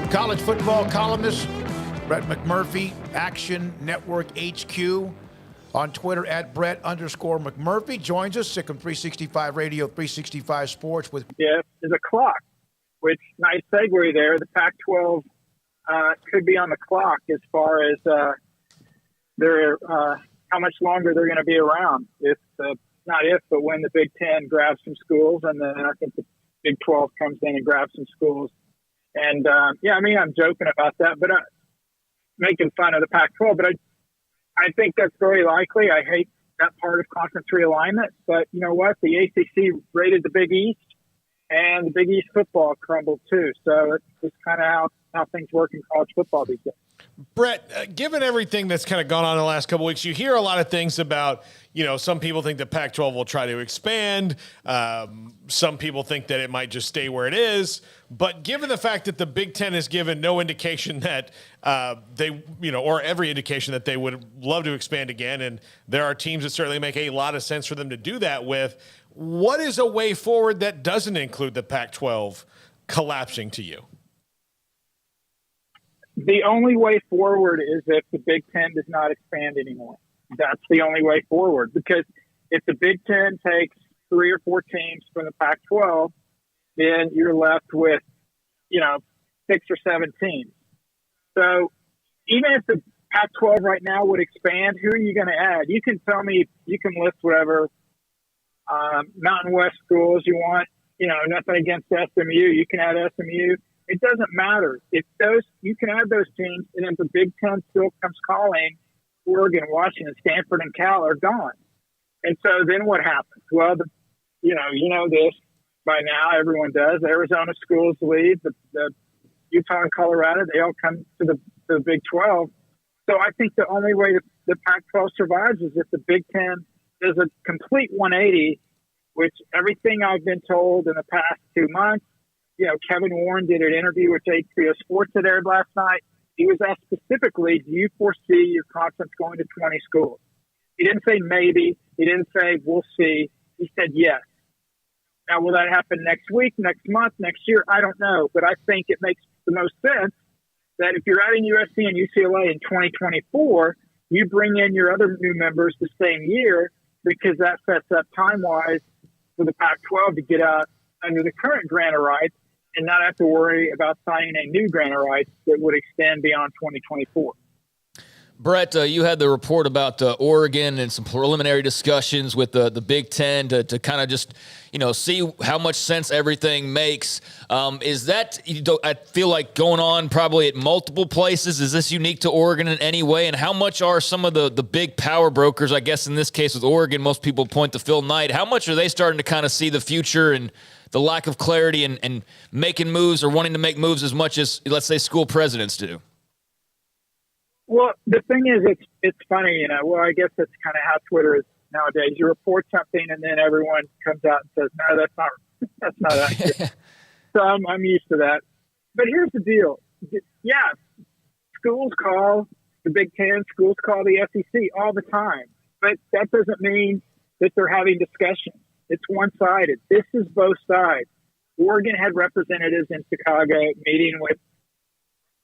College football columnist Brett McMurphy, ActionNetwork HQ. On Twitter at Brett_McMurphy. Joins us, Sikkim 365 Radio, 365 Sports with. Yeah, there's a clock, which nice segue there. The Pac-12 could be on the clock as far as how much longer they're going to be around. But when the Big Ten grabs some schools, and then I think the Big 12 comes in and grabs some schools. And I'm joking about that, but making fun of the Pac-12, but I think that's very likely. I hate that part of conference realignment, but you know what? The ACC raided the Big East, and the Big East football crumbled too. So it's just kind of how things work in college football these days. Brett, given everything that's kind of gone on in the last couple of weeks, you hear a lot of things about, some people think the Pac-12 will try to expand. Some people think that it might just stay where it is. But given the fact that the Big Ten has given no indication that or every indication that they would love to expand again, and there are teams that certainly make a lot of sense for them to do that with, what is a way forward that doesn't include the Pac-12 collapsing to you? The only way forward is if the Big Ten does not expand anymore. That's the only way forward, because if the Big Ten takes 3 or 4 teams from the Pac-12, then you're left with, 6 or 7 teams. So even if the Pac-12 right now would expand, who are you going to add? You can tell me, you can list whatever Mountain West schools you want, nothing against SMU. You can add SMU. It doesn't matter. You can add those teams, and if the Big Ten still comes calling, Oregon, Washington, Stanford, and Cal are gone. And so then what happens? Well, you know this by now. Everyone does. Arizona schools leave. The Utah and Colorado, they all come to the Big 12. So I think the only way the Pac-12 survives is if the Big Ten does a complete 180, which everything I've been told in the past 2 months. Kevin Warren did an interview with HBO Sports that aired last night. He was asked specifically, do you foresee your conference going to 20 schools? He didn't say maybe. He didn't say we'll see. He said yes. Now, will that happen next week, next month, next year? I don't know. But I think it makes the most sense that if you're adding USC and UCLA in 2024, you bring in your other new members the same year, because that sets up time-wise for the Pac-12 to get out under the current grant of rights and not have to worry about signing a new grant of rights that would extend beyond 2024. Brett, you had the report about Oregon and some preliminary discussions with the Big Ten to kind of just, see how much sense everything makes. Is that, I feel like, going on probably at multiple places? Is this unique to Oregon in any way? And how much are some of the big power brokers, I guess in this case with Oregon, most people point to Phil Knight, how much are they starting to kind of see the future and the lack of clarity and making moves or wanting to make moves as much as, let's say, school presidents do? Well, the thing is, it's funny, I guess that's kind of how Twitter is nowadays. You report something and then everyone comes out and says, no, that's not accurate. So I'm used to that. But here's the deal. Yeah, schools call the Big Ten, schools call the SEC all the time. But that doesn't mean that they're having discussions. It's one-sided. This is both sides. Oregon had representatives in Chicago meeting with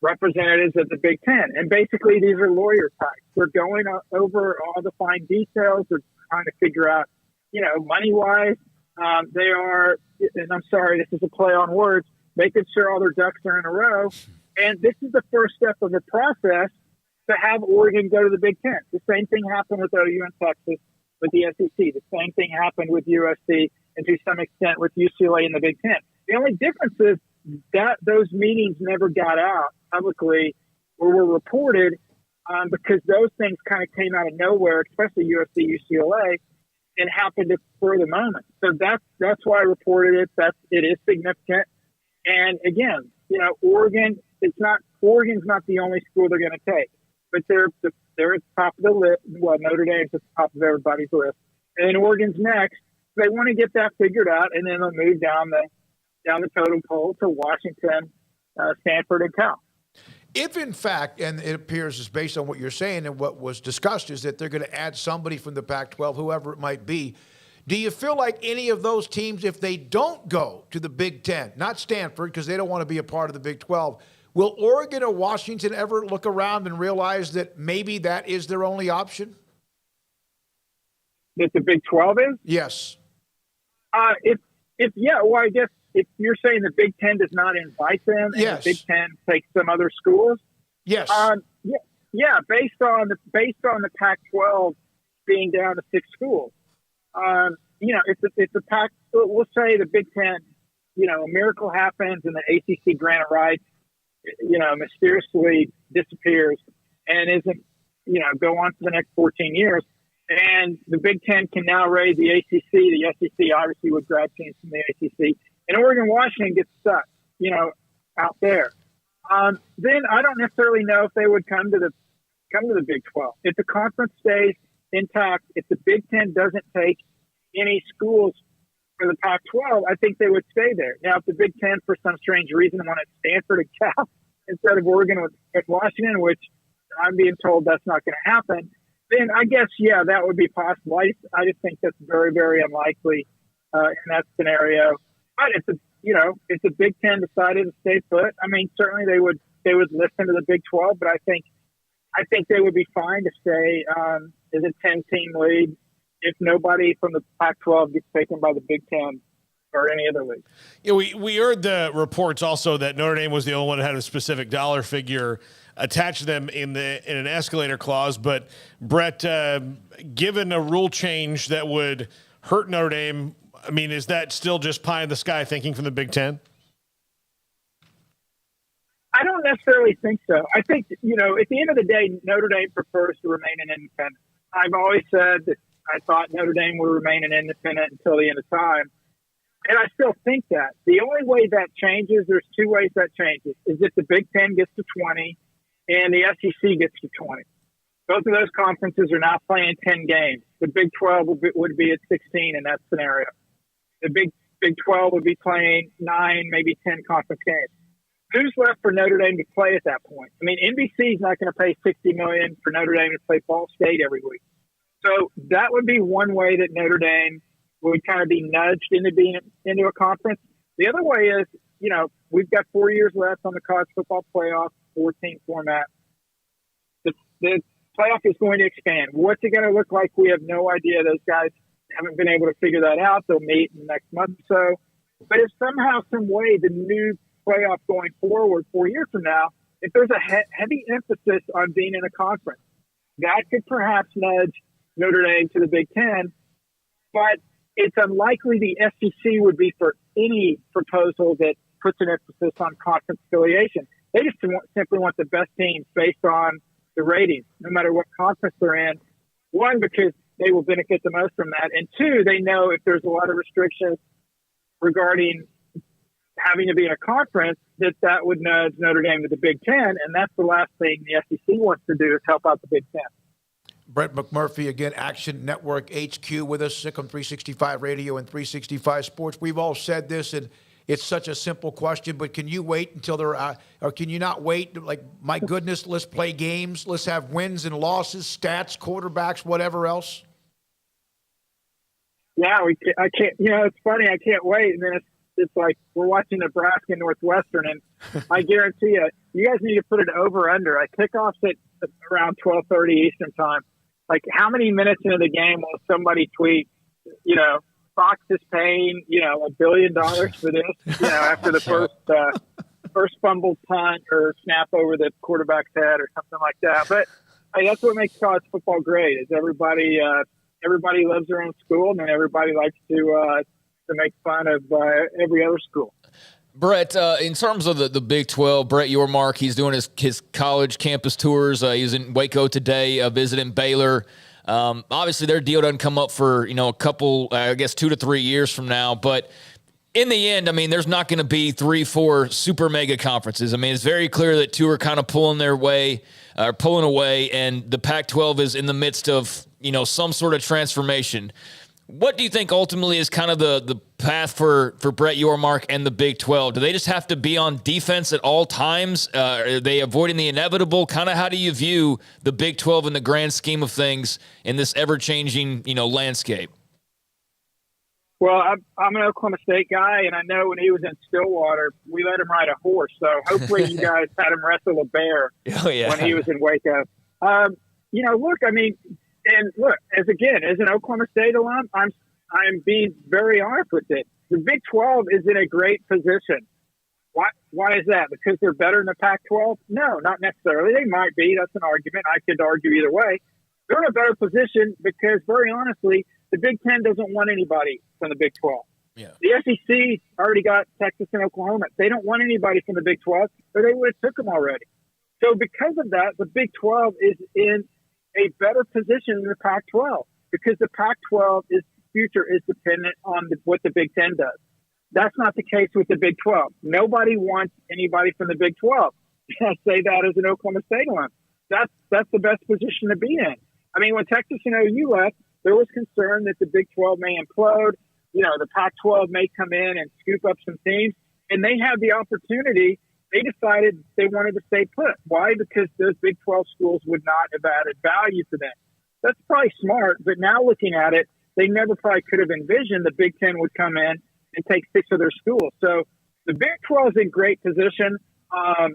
representatives of the Big Ten. And basically, these are lawyer types. They're going over all the fine details. They're trying to figure out, money-wise, they are, and I'm sorry, this is a play on words, making sure all their ducks are in a row. And this is the first step of the process to have Oregon go to the Big Ten. The same thing happened with OU and Texas with the SEC. The same thing happened with USC and to some extent with UCLA in the Big Ten. The only difference is that those meetings never got out publicly or were reported because those things kind of came out of nowhere, especially USC, UCLA, and happened at spur of the moment. So that's why I reported it. It is significant. And again, Oregon's not the only school they're going to take, but they're at the top of the list. Well, Notre Dame's at the top of everybody's list, and then Oregon's next. They want to get that figured out, and then they'll move down the totem pole to Washington, Stanford, and Cal. If, in fact, and it appears is based on what you're saying and what was discussed, is that they're going to add somebody from the Pac-12, whoever it might be, do you feel like any of those teams, if they don't go to the Big Ten, not Stanford because they don't want to be a part of the Big 12, Will Oregon or Washington ever look around and realize that maybe that is their only option? That the Big 12 is? Yes. Well, I guess if you're saying the Big 10 does not invite them, and Yes. the Big 10 takes some other schools, Yes. based on the Pac-12 being down to 6 schools, it's a Pac. We'll say the Big 10, a miracle happens and the ACC grant rights, mysteriously disappears and isn't, go on for the next 14 years. And the Big 10 can now raise the ACC. The SEC obviously would grab teams from the ACC. And Oregon, Washington gets stuck, out there. Then I don't necessarily know if they would come to the Big 12. If the conference stays intact, if the Big 10 doesn't take any schools for the Pac-12, I think they would stay there. Now, if the Big 10, for some strange reason, wanted Stanford and Cal instead of Oregon with Washington, which I'm being told that's not going to happen, then I guess, that would be possible. I just think that's very, very unlikely in that scenario. But if the Big 10 decided to stay put, I mean, certainly they would listen to the Big 12, but I think they would be fine to stay as a 10-team league if nobody from the Pac-12 gets taken by the Big 10 or any other league. Yeah, we heard the reports also that Notre Dame was the only one that had a specific dollar figure attached to them in an escalator clause. But Brett, given a rule change that would hurt Notre Dame, I mean, is that still just pie in the sky thinking from the Big 10? I don't necessarily think so. I think, at the end of the day, Notre Dame prefers to remain an independent. I've always said that I thought Notre Dame would remain an independent until the end of time. And I still think that. The only way that changes, there's two ways that changes, is if the Big 10 gets to 20 and the SEC gets to 20. Both of those conferences are not playing 10 games. The Big 12 would be at 16 in that scenario. The Big 12 would be playing 9, maybe 10 conference games. Who's left for Notre Dame to play at that point? I mean, NBC is not going to pay $60 million for Notre Dame to play Ball State every week. So that would be one way that Notre Dame would kind of be nudged into a conference. The other way is, we've got 4 years left on the college football playoff 14 format. The playoff is going to expand. What's it going to look like? We have no idea. Those guys haven't been able to figure that out. They'll meet in the next month or so. But if somehow, some way, the new playoff going forward 4 years from now, if there's a heavy emphasis on being in a conference, that could perhaps nudge Notre Dame to the Big 10. But it's unlikely the SEC would be for any proposal that puts an emphasis on conference affiliation. They just simply want the best teams based on the ratings, no matter what conference they're in. One, because they will benefit the most from that. And two, they know if there's a lot of restrictions regarding having to be in a conference, that would nudge Notre Dame to the Big 10. And that's the last thing the SEC wants to do is help out the Big 10. Brett McMurphy, again, Action Network HQ with us, Sick on 365 Radio and 365 Sports. We've all said this, and it's such a simple question, but can you wait until they're or can you not wait? Like, my goodness, let's play games. Let's have wins and losses, stats, quarterbacks, whatever else. Yeah, I can't, it's funny. I can't wait. And then it's like we're watching Nebraska and Northwestern, and I guarantee you guys need to put it over under. I kickoffs at around 12:30 Eastern time. Like, how many minutes into the game will somebody tweet, Fox is paying, $1 billion for this, after the first fumbled punt or snap over the quarterback's head or something like that. But hey, that's what makes college football great is everybody loves their own school, and then everybody likes to make fun of every other school. Brett, in terms of the Big 12, Brett Yormark, he's doing his college campus tours. He was in Waco today, visiting Baylor. Obviously, their deal doesn't come up for, a couple, 2 to 3 years from now. But in the end, I mean, there's not going to be 3-4 super mega conferences. I mean, it's very clear that two are kind of pulling away, and the Pac-12 is in the midst of, some sort of transformation. What do you think ultimately is kind of the path for Brett Yormark and the Big 12? Do they just have to be on defense at all times? Are they avoiding the inevitable? Kind of how do you view the Big 12 in the grand scheme of things in this ever-changing, landscape? Well, I'm an Oklahoma State guy, and I know when he was in Stillwater, we let him ride a horse. So hopefully you guys had him wrestle a bear when he was in Waco. Look, I mean, and look, as an Oklahoma State alum, I'm being very honest with it. The Big 12 is in a great position. Why is that? Because they're better than the Pac-12? No, not necessarily. They might be. That's an argument. I could argue either way. They're in a better position because, very honestly, the Big 10 doesn't want anybody from the Big 12. Yeah. The SEC already got Texas and Oklahoma. They don't want anybody from the Big 12, or they would have took them already. So because of that, the Big 12 is in a better position than the Pac-12 because the Pac-12's future is dependent on what the Big 10 does. That's not the case with the Big 12. Nobody wants anybody from the Big 12. I say that as an Oklahoma State alum. That's the best position to be in. I mean, when Texas and OU left, there was concern that the Big 12 may implode. The Pac-12 may come in and scoop up some teams. And they had the opportunity. They decided they wanted to stay put. Why? Because those Big 12 schools would not have added value to them. That's probably smart. But now looking at it, they never probably could have envisioned the Big 10 would come in and take 6 of their schools. So the Big 12 is in great position. I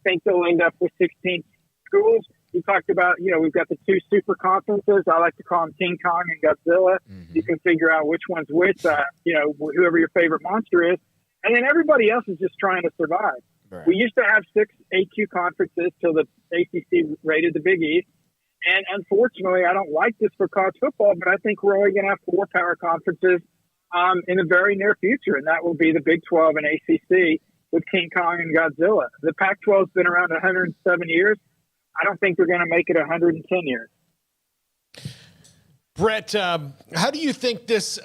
think they'll end up with 16 schools. We talked about, we've got the 2 super conferences. I like to call them King Kong and Godzilla. Mm-hmm. You can figure out which one's which, whoever your favorite monster is. And then everybody else is just trying to survive. Right. We used to have 6 AQ conferences till the ACC raided the Big East. And unfortunately, I don't like this for college football, but I think we're only going to have 4 power conferences in the very near future, and that will be the Big 12 and ACC with King Kong and Godzilla. The Pac-12 has been around 107 years. I don't think they're going to make it 110 years. Brett, how do you think this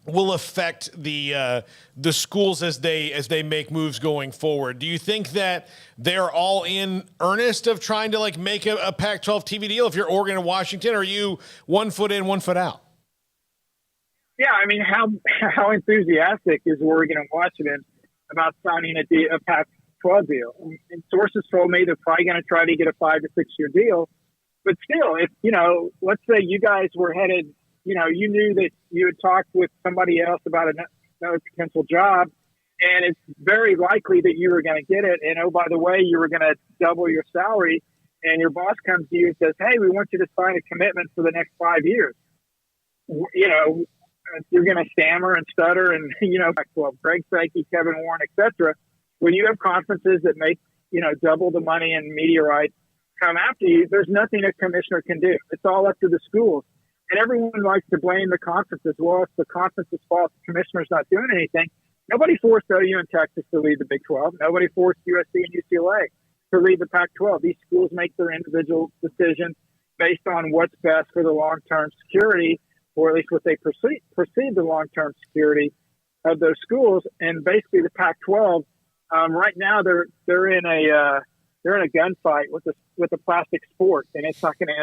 will affect the schools as they make moves going forward? Do you think that they're all in earnest of trying to make a Pac-12 TV deal? If you're Oregon and Washington, are you 1 foot in, 1 foot out? Yeah, I mean, how enthusiastic is Oregon and Washington about signing a Pac-12 deal? And sources told me they're probably going to try to get a 5 to 6 year deal. But still, if let's say you guys were headed, you knew that you had talked with somebody else about another potential job, and it's very likely that you were going to get it. And oh, by the way, you were going to double your salary, and your boss comes to you and says, "Hey, we want you to sign a commitment for the next 5 years." You're going to stammer and stutter and, Craig Smoak, Kevin Warren, etc. When you have conferences that make, double the money and media rights come after you, there's nothing a commissioner can do. It's all up to the schools. And everyone likes to blame the conferences. Well, it's the conference's fault. The commissioner's not doing anything. Nobody forced OU and Texas to leave the Big 12. Nobody forced USC and UCLA to leave the Pac-12. These schools make their individual decisions based on what's best for the long-term security, or at least what they perceive the long-term security of those schools. And basically, the Pac-12 right now they're in a gunfight with a plastic sport, and it's not going to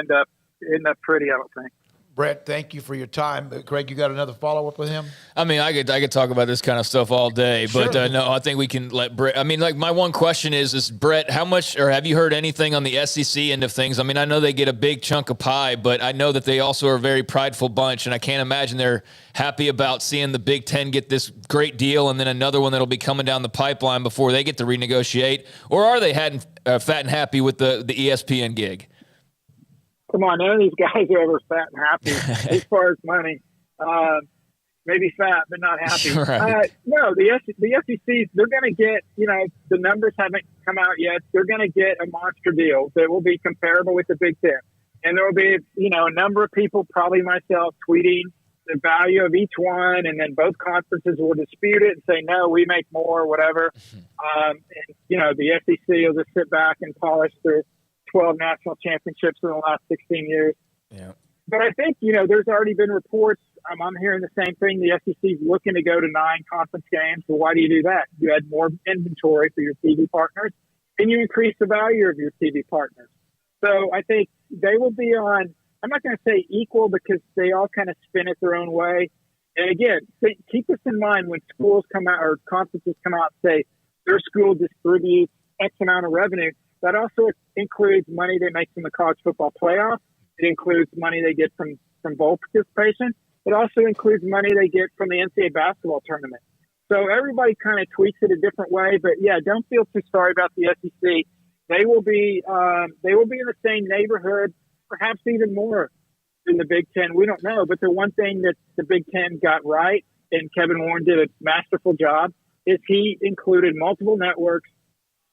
end up pretty, I don't think. Brett, thank you for your time. Craig, you got another follow-up with him? I mean, I could talk about this kind of stuff all day, Sure. but no, I think we can let Brett. I mean, my one question is Brett, how much, or have you heard anything on the SEC end of things? I mean, I know they get a big chunk of pie, but I know that they also are a very prideful bunch, and I can't imagine they're happy about seeing the Big Ten get this great deal and then another one that'll be coming down the pipeline before they get to renegotiate. Or are they fat and happy with the ESPN gig? Come on, none of these guys are ever fat and happy as far as money. Maybe fat, but not happy. Right. No, the SEC, they're going to get, the numbers haven't come out yet. They're going to get a monster deal that will be comparable with the Big Ten. And there will be, a number of people, probably myself, tweeting the value of each one. And then both conferences will dispute it and say, no, we make more, whatever. The SEC will just sit back and polish their 12 national championships in the last 16 years. Yeah. But I think, there's already been reports. I'm hearing the same thing. The SEC is looking to go to 9 conference games. So why do you do that? You add more inventory for your TV partners, and you increase the value of your TV partners. So I think they will be on, I'm not going to say equal because they all kind of spin it their own way. And again, keep this in mind when schools come out or conferences come out and say their school distributes X amount of revenue. That also includes money they make from the college football playoff. It includes money they get from bowl participation. It also includes money they get from the NCAA basketball tournament. So everybody kind of tweaks it a different way. But, yeah, don't feel too sorry about the SEC. They will be in the same neighborhood, perhaps even more than the Big Ten. We don't know. But the one thing that the Big Ten got right, and Kevin Warren did a masterful job, is he included multiple networks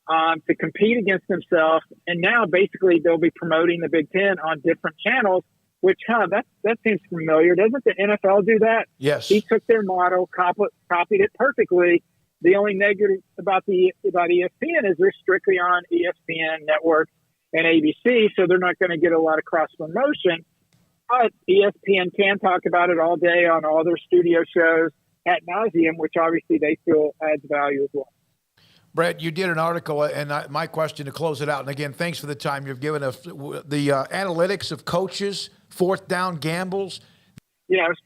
to compete against themselves. And now basically they'll be promoting the Big Ten on different channels, which that seems familiar. Doesn't the NFL do that? Yes. He took their model, copied it perfectly. The only negative about ESPN is they're strictly on ESPN Network and ABC, so they're not going to get a lot of cross-promotion. But ESPN can talk about it all day on all their studio shows ad nauseum, which obviously they feel adds value as well. Brett, you did an article, and my question to close it out, and again, thanks for the time you've given us, the analytics of coaches, fourth down gambles.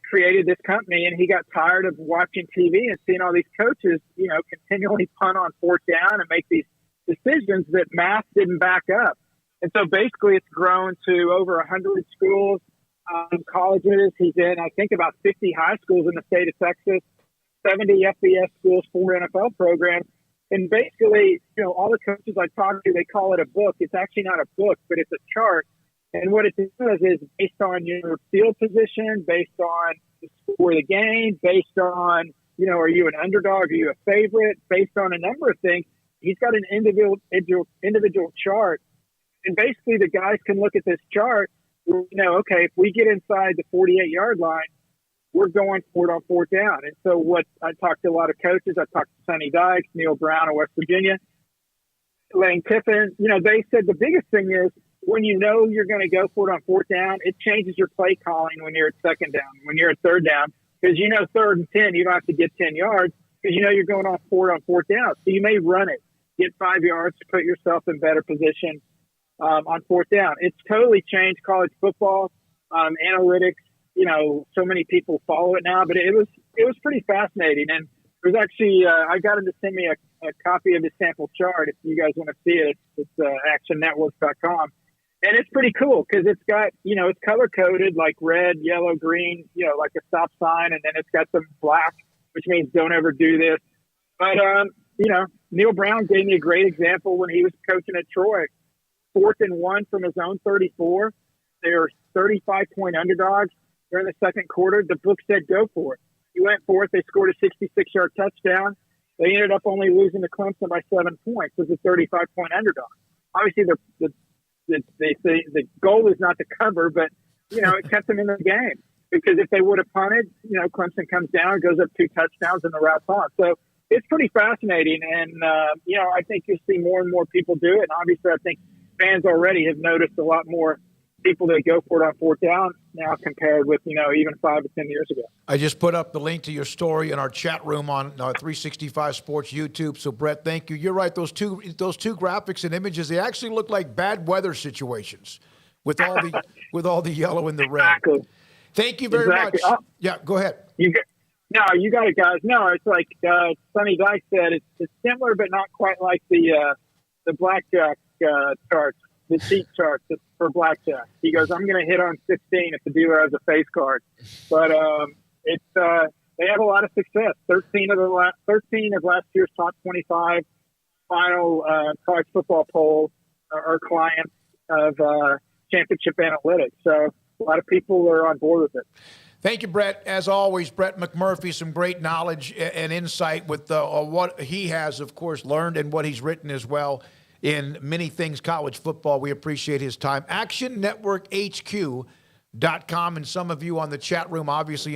Created this company, and he got tired of watching TV and seeing all these coaches, continually punt on fourth down and make these decisions that math didn't back up. And so basically it's grown to over 100 schools, colleges. He's in, I think, about 50 high schools in the state of Texas, 70 FBS schools, 4 NFL programs. And basically, all the coaches I talk to, they call it a book. It's actually not a book, but it's a chart. And what it does is based on your field position, based on the score of the game, based on, are you an underdog? Are you a favorite? Based on a number of things. He's got an individual chart. And basically the guys can look at this chart, okay, if we get inside the 48-yard line, we're going for it on fourth down. And so what I talked to a lot of coaches, I talked to Sonny Dykes, Neil Brown of West Virginia, Lane Kiffin, they said the biggest thing is when you're going to go for it on fourth down, it changes your play calling when you're at second down, when you're at third down, because third and 10, you don't have to get 10 yards because you're going on fourth down. So you may run it, get 5 yards to put yourself in better position on fourth down. It's totally changed college football, analytics. So many people follow it now, but it was pretty fascinating. And there's actually, I got him to send me a copy of his sample chart. If you guys want to see it, it's ActionNetwork.com. And it's pretty cool because it's got, it's color coded like red, yellow, green, like a stop sign. And then it's got some black, which means don't ever do this. But, Neil Brown gave me a great example when he was coaching at Troy. 4th and 1 from his own 34. They're 35-point underdogs. During the second quarter, the book said go for it. He went for it. They scored a 66-yard touchdown. They ended up only losing to Clemson by 7 points as a 35-point underdog. Obviously, the goal is not to cover, but, it kept them in the game. Because if they would have punted, Clemson comes down, goes up 2 touchdowns, and the route's on. So it's pretty fascinating. And, I think you'll see more and more people do it. And obviously, I think fans already have noticed a lot more people that go for it on fourth down now compared with, even 5 or 10 years ago. I just put up the link to your story in our chat room on 365 Sports YouTube. So, Brett, thank you. You're right. Those two graphics and images, they actually look like bad weather situations with all the yellow and the red. Exactly. Thank you very much. Yeah, go ahead. You got it, guys. No, it's like Sonny Dykes said. It's similar, but not quite like the blackjack charts, the cheat charts for blackjack. He goes, I'm going to hit on 16 if the dealer has a face card. But they have a lot of success. 13 of last year's top 25 final college football polls are clients of Championship Analytics. So a lot of people are on board with it. Thank you, Brett. As always, Brett McMurphy, some great knowledge and insight with what he has, of course, learned and what he's written as well in many things college football. We appreciate his time. ActionNetwork HQ.com, and some of you on the chat room obviously